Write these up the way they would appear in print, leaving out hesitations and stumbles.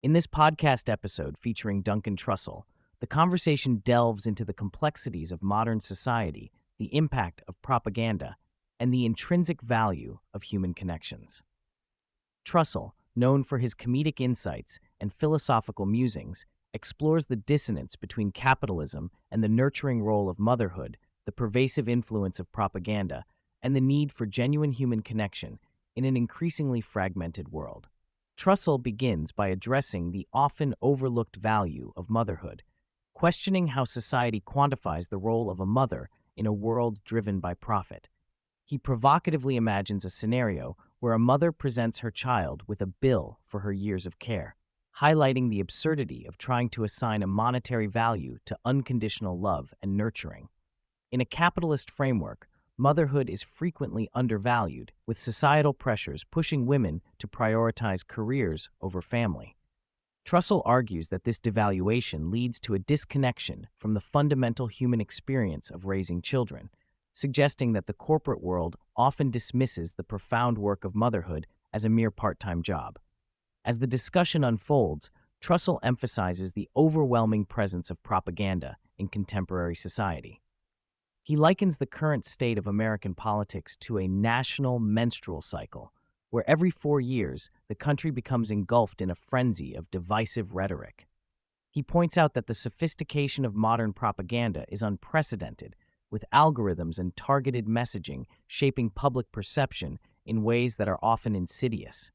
In this podcast episode featuring Duncan Trussell, the conversation delves into the complexities of modern society, the impact of propaganda, and the intrinsic value of human connections. Trussell, known for his comedic insights and philosophical musings, explores the dissonance between capitalism and the nurturing role of motherhood, the pervasive influence of propaganda, and the need for genuine human connection in an increasingly fragmented world. Trussell begins by addressing the often overlooked value of motherhood, questioning how society quantifies the role of a mother in a world driven by profit. He provocatively imagines a scenario where a mother presents her child with a bill for her years of care, highlighting the absurdity of trying to assign a monetary value to unconditional love and nurturing. In a capitalist framework, motherhood is frequently undervalued, with societal pressures pushing women to prioritize careers over family. Trussell argues that this devaluation leads to a disconnection from the fundamental human experience of raising children, suggesting that the corporate world often dismisses the profound work of motherhood as a mere part-time job. As the discussion unfolds, Trussell emphasizes the overwhelming presence of propaganda in contemporary society. He likens the current state of American politics to a national menstrual cycle, where every 4 years the country becomes engulfed in a frenzy of divisive rhetoric. He points out that the sophistication of modern propaganda is unprecedented, with algorithms and targeted messaging shaping public perception in ways that are often insidious.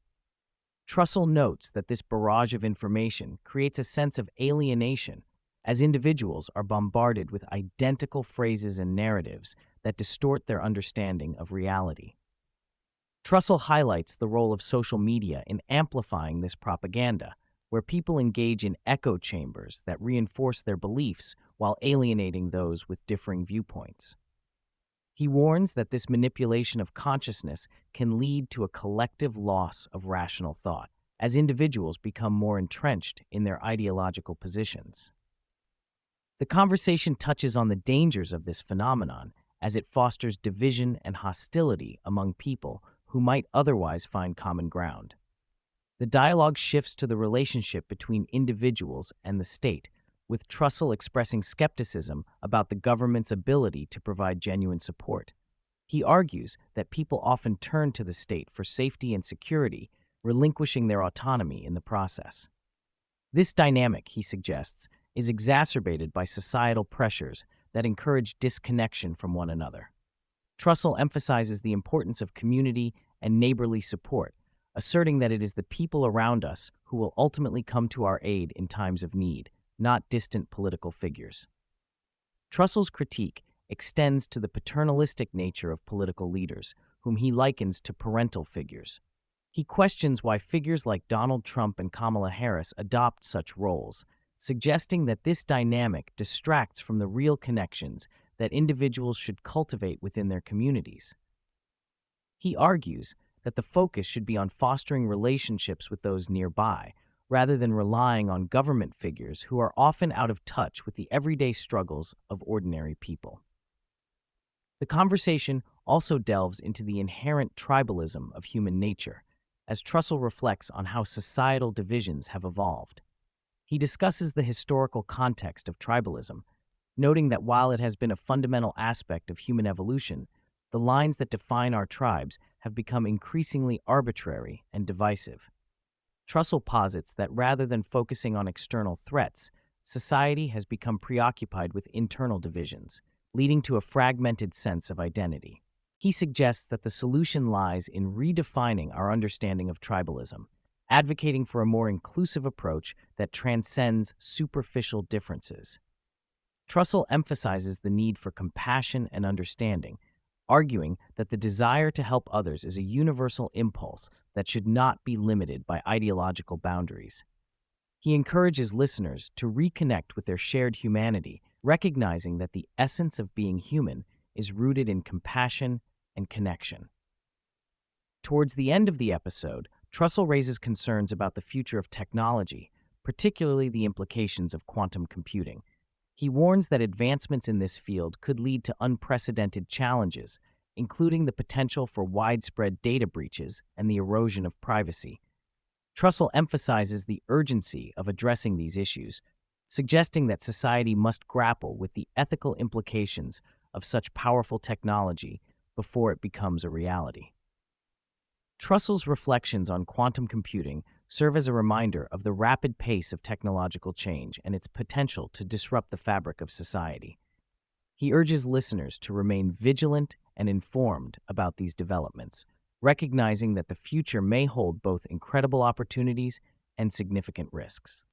Trussell notes that this barrage of information creates a sense of alienation as individuals are bombarded with identical phrases and narratives that distort their understanding of reality. Trussell highlights the role of social media in amplifying this propaganda, where people engage in echo chambers that reinforce their beliefs while alienating those with differing viewpoints. He warns that this manipulation of consciousness can lead to a collective loss of rational thought, as individuals become more entrenched in their ideological positions. The conversation touches on the dangers of this phenomenon as it fosters division and hostility among people who might otherwise find common ground. The dialogue shifts to the relationship between individuals and the state, with Trussell expressing skepticism about the government's ability to provide genuine support. He argues that people often turn to the state for safety and security, relinquishing their autonomy in the process. This dynamic, he suggests, is exacerbated by societal pressures that encourage disconnection from one another. Trussell emphasizes the importance of community and neighborly support, asserting that it is the people around us who will ultimately come to our aid in times of need, not distant political figures. Trussell's critique extends to the paternalistic nature of political leaders, whom he likens to parental figures. He questions why figures like Donald Trump and Kamala Harris adopt such roles, suggesting that this dynamic distracts from the real connections that individuals should cultivate within their communities. He argues that the focus should be on fostering relationships with those nearby, rather than relying on government figures who are often out of touch with the everyday struggles of ordinary people. The conversation also delves into the inherent tribalism of human nature, as Trussell reflects on how societal divisions have evolved. He discusses the historical context of tribalism, noting that while it has been a fundamental aspect of human evolution, the lines that define our tribes have become increasingly arbitrary and divisive. Trussell posits that rather than focusing on external threats, society has become preoccupied with internal divisions, leading to a fragmented sense of identity. He suggests that the solution lies in redefining our understanding of tribalism, advocating for a more inclusive approach that transcends superficial differences. Trussell emphasizes the need for compassion and understanding, arguing that the desire to help others is a universal impulse that should not be limited by ideological boundaries. He encourages listeners to reconnect with their shared humanity, recognizing that the essence of being human is rooted in compassion and connection. Towards the end of the episode, Trussell raises concerns about the future of technology, particularly the implications of quantum computing. He warns that advancements in this field could lead to unprecedented challenges, including the potential for widespread data breaches and the erosion of privacy. Trussell emphasizes the urgency of addressing these issues, suggesting that society must grapple with the ethical implications of such powerful technology before it becomes a reality. Trussell's reflections on quantum computing serve as a reminder of the rapid pace of technological change and its potential to disrupt the fabric of society. He urges listeners to remain vigilant and informed about these developments, recognizing that the future may hold both incredible opportunities and significant risks.